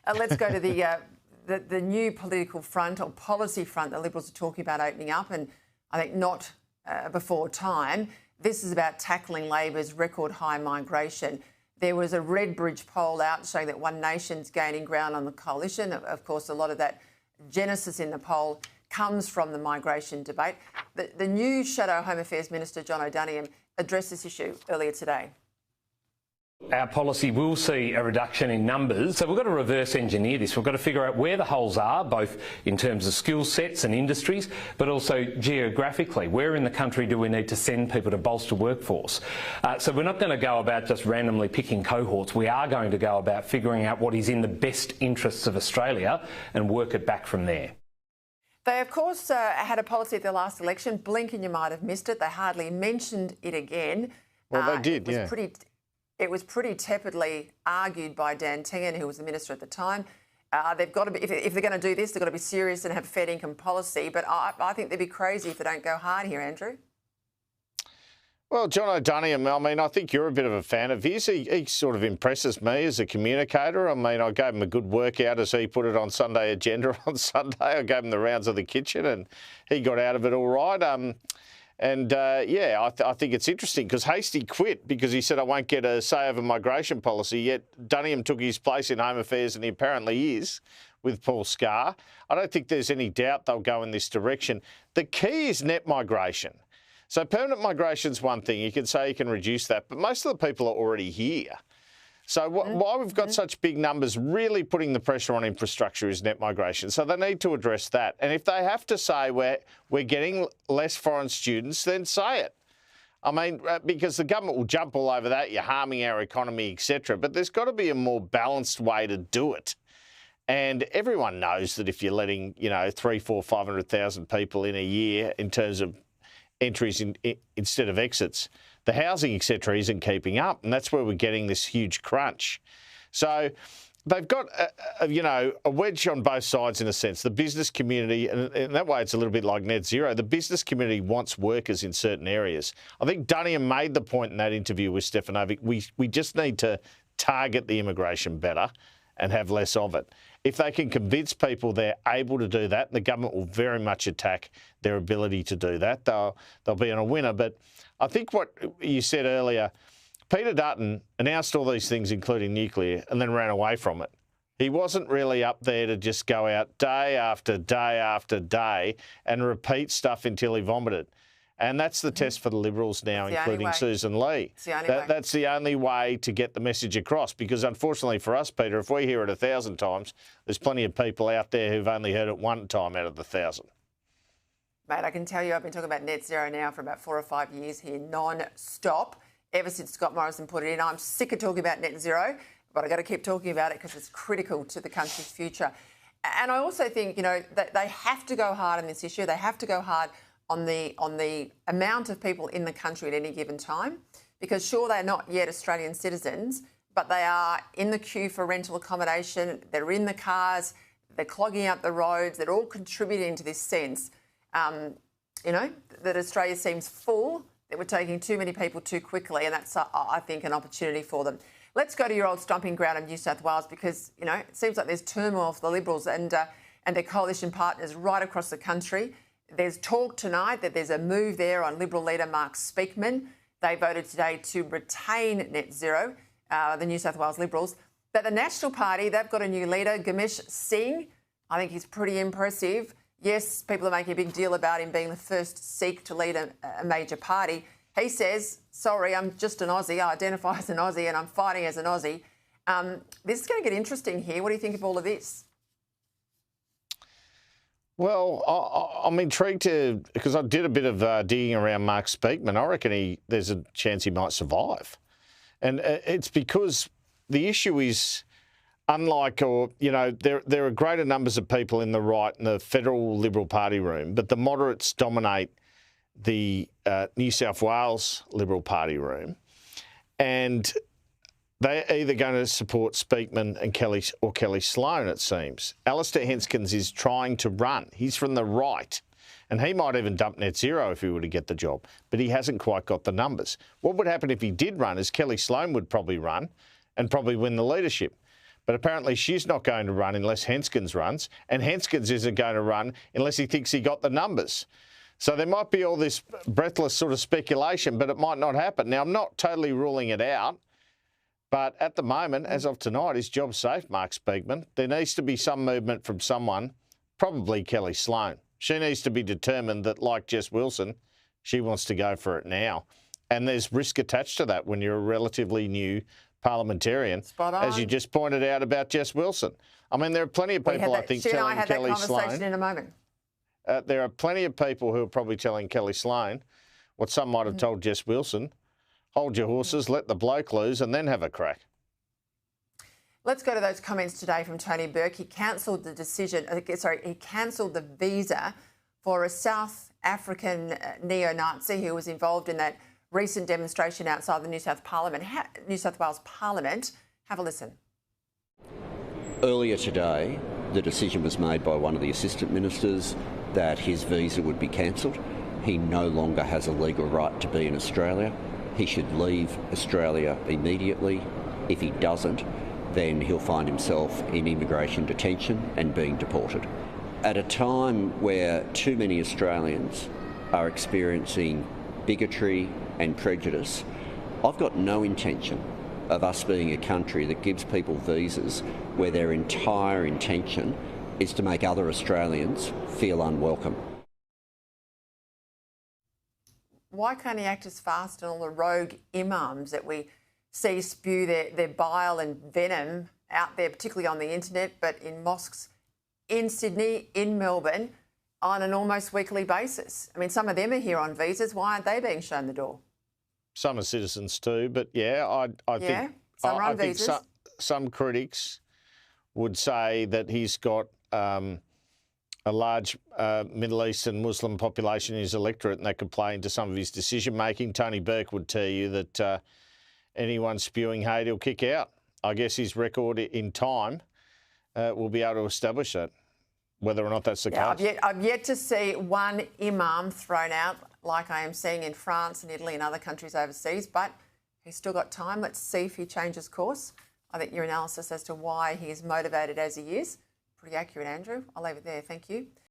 Let's go to the new political front or policy front the Liberals are talking about opening up, and I think not before time. This is about tackling Labor's record high migration. There was a Redbridge poll out showing that One Nation's gaining ground on the coalition. Of course, a lot of that genesis in the poll comes from the migration debate. The new Shadow Home Affairs Minister, John Duniam, addressed this issue earlier today. Our policy will see a reduction in numbers, so we've got to reverse engineer this. We've got to figure out where the holes are, both in terms of skill sets and industries, but also geographically. Where in the country do we need to send people to bolster workforce? So we're not going to go about just randomly picking cohorts. We are going to go about figuring out what is in the best interests of Australia and work it back from there. They, of course, had a policy at their last election. Blink and you might have missed it. They hardly mentioned it again. Well, they did, yeah. It was pretty tepidly argued by Dan Tehan, who was the minister at the time. They've got to be, if they're going to do this, they've got to be serious and have a fair income policy. But I think they'd be crazy if they don't go hard here, Andrew. Well, John Duniam, I mean, I think you're a bit of a fan of his. He sort of impresses me as a communicator. I mean, I gave him a good workout, as he put it, on Sunday Agenda on Sunday. I gave him the rounds of the kitchen and he got out of it all right. I think it's interesting because Hastie quit because he said, I won't get a say over migration policy, yet Duniam took his place in Home Affairs, and he apparently is, with Paul Scar. I don't think there's any doubt they'll go in this direction. The key is net migration. So permanent migration's one thing. You can say you can reduce that, but most of the people are already here. So why we've got such big numbers really putting the pressure on infrastructure is net migration. So they need to address that. And if they have to say we're getting less foreign students, then say it. I mean, because the government will jump all over that, you're harming our economy, etc. But there's got to be a more balanced way to do it. And everyone knows that if you're letting, 300,000, 400,000, 500,000 people in a year in terms of entries instead of exits, the housing, etc., isn't keeping up, and that's where we're getting this huge crunch. So they've got, a wedge on both sides in a sense. The business community, and in that way it's a little bit like net zero, the business community wants workers in certain areas. I think Duniam made the point in that interview with Stefanovic, we just need to target the immigration better and have less of it. If they can convince people they're able to do that, the government will very much attack their ability to do that. They'll be on a winner. But I think what you said earlier, Peter Dutton announced all these things, including nuclear, and then ran away from it. He wasn't really up there to just go out day after day after day and repeat stuff until he vomited. And that's the test for the Liberals now, including Susan Lee. That's the only way to get the message across, because unfortunately for us, Peter, if we hear it 1,000 times, there's plenty of people out there who've only heard it one time out of the 1,000. Mate, I can tell you I've been talking about net zero now for about 4 or 5 years here, non-stop, ever since Scott Morrison put it in. I'm sick of talking about net zero, but I've got to keep talking about it because it's critical to the country's future. And I also think, that they have to go hard on this issue. They have to go hard on the amount of people in the country at any given time, because sure, they're not yet Australian citizens, but they are in the queue for rental accommodation, they're in the cars, they're clogging up the roads, they're all contributing to this sense, that Australia seems full, that we're taking too many people too quickly, and that's, I think, an opportunity for them. Let's go to your old stomping ground of New South Wales, because, it seems like there's turmoil for the Liberals and their coalition partners right across the country. There's talk tonight that there's a move there on Liberal leader Mark Speakman. They voted today to retain net zero, the New South Wales Liberals. But the National Party, they've got a new leader, Gamesh Singh. I think he's pretty impressive. Yes, people are making a big deal about him being the first Sikh to lead a major party. He says, sorry, I'm just an Aussie. I identify as an Aussie and I'm fighting as an Aussie. This is going to get interesting here. What do you think of all of this? Well, I'm intrigued because I did a bit of digging around Mark Speakman. I reckon there's a chance he might survive. And it's because the issue is, there are greater numbers of people in the right in the federal Liberal Party room, but the moderates dominate the New South Wales Liberal Party room. And they're either going to support Speakman and Kelly Sloan, it seems. Alistair Henskins is trying to run. He's from the right, and he might even dump net zero if he were to get the job, but he hasn't quite got the numbers. What would happen if he did run is Kelly Sloan would probably run and probably win the leadership. But apparently she's not going to run unless Henskins runs, and Henskins isn't going to run unless he thinks he got the numbers. So there might be all this breathless sort of speculation, but it might not happen. Now, I'm not totally ruling it out, but at the moment, as of tonight, his job's safe, Mark Speakman. There needs to be some movement from someone, probably Kelly Sloan. She needs to be determined that, like Jess Wilson, she wants to go for it now. And there's risk attached to that when you're a relatively new parliamentarian, as you just pointed out about Jess Wilson. I mean, there are plenty of people, I think, telling Kelly Sloan. In a moment. There are plenty of people who are probably telling Kelly Sloan what some might have told Jess Wilson: hold your horses, let the bloke lose, and then have a crack. Let's go to those comments today from Tony Burke. He cancelled the decision. He cancelled the visa for a South African neo-Nazi who was involved in that recent demonstration outside the New South Wales Parliament. Have a listen. Earlier today, the decision was made by one of the assistant ministers that his visa would be cancelled. He no longer has a legal right to be in Australia. He should leave Australia immediately. If he doesn't, then he'll find himself in immigration detention and being deported. At a time where too many Australians are experiencing bigotry and prejudice, I've got no intention of us being a country that gives people visas where their entire intention is to make other Australians feel unwelcome. Why can't he act as fast on all the rogue imams that we see spew their bile and venom out there, particularly on the internet, but in mosques in Sydney, in Melbourne, on an almost weekly basis? I mean, some of them are here on visas. Why aren't they being shown the door? Some are citizens too, but yeah, I think some are on visas. Some critics would say that he's got a large Middle Eastern Muslim population in his electorate, and that could play into some of his decision making. Tony Burke would tell you that anyone spewing hate, he'll kick out. I guess his record in time will be able to establish that, whether or not that's the case. I've yet to see one imam thrown out like I am seeing in France and Italy and other countries overseas, but he's still got time. Let's see if he changes course. I think your analysis as to why he is motivated as he is, pretty accurate, Andrew. I'll leave it there. Thank you.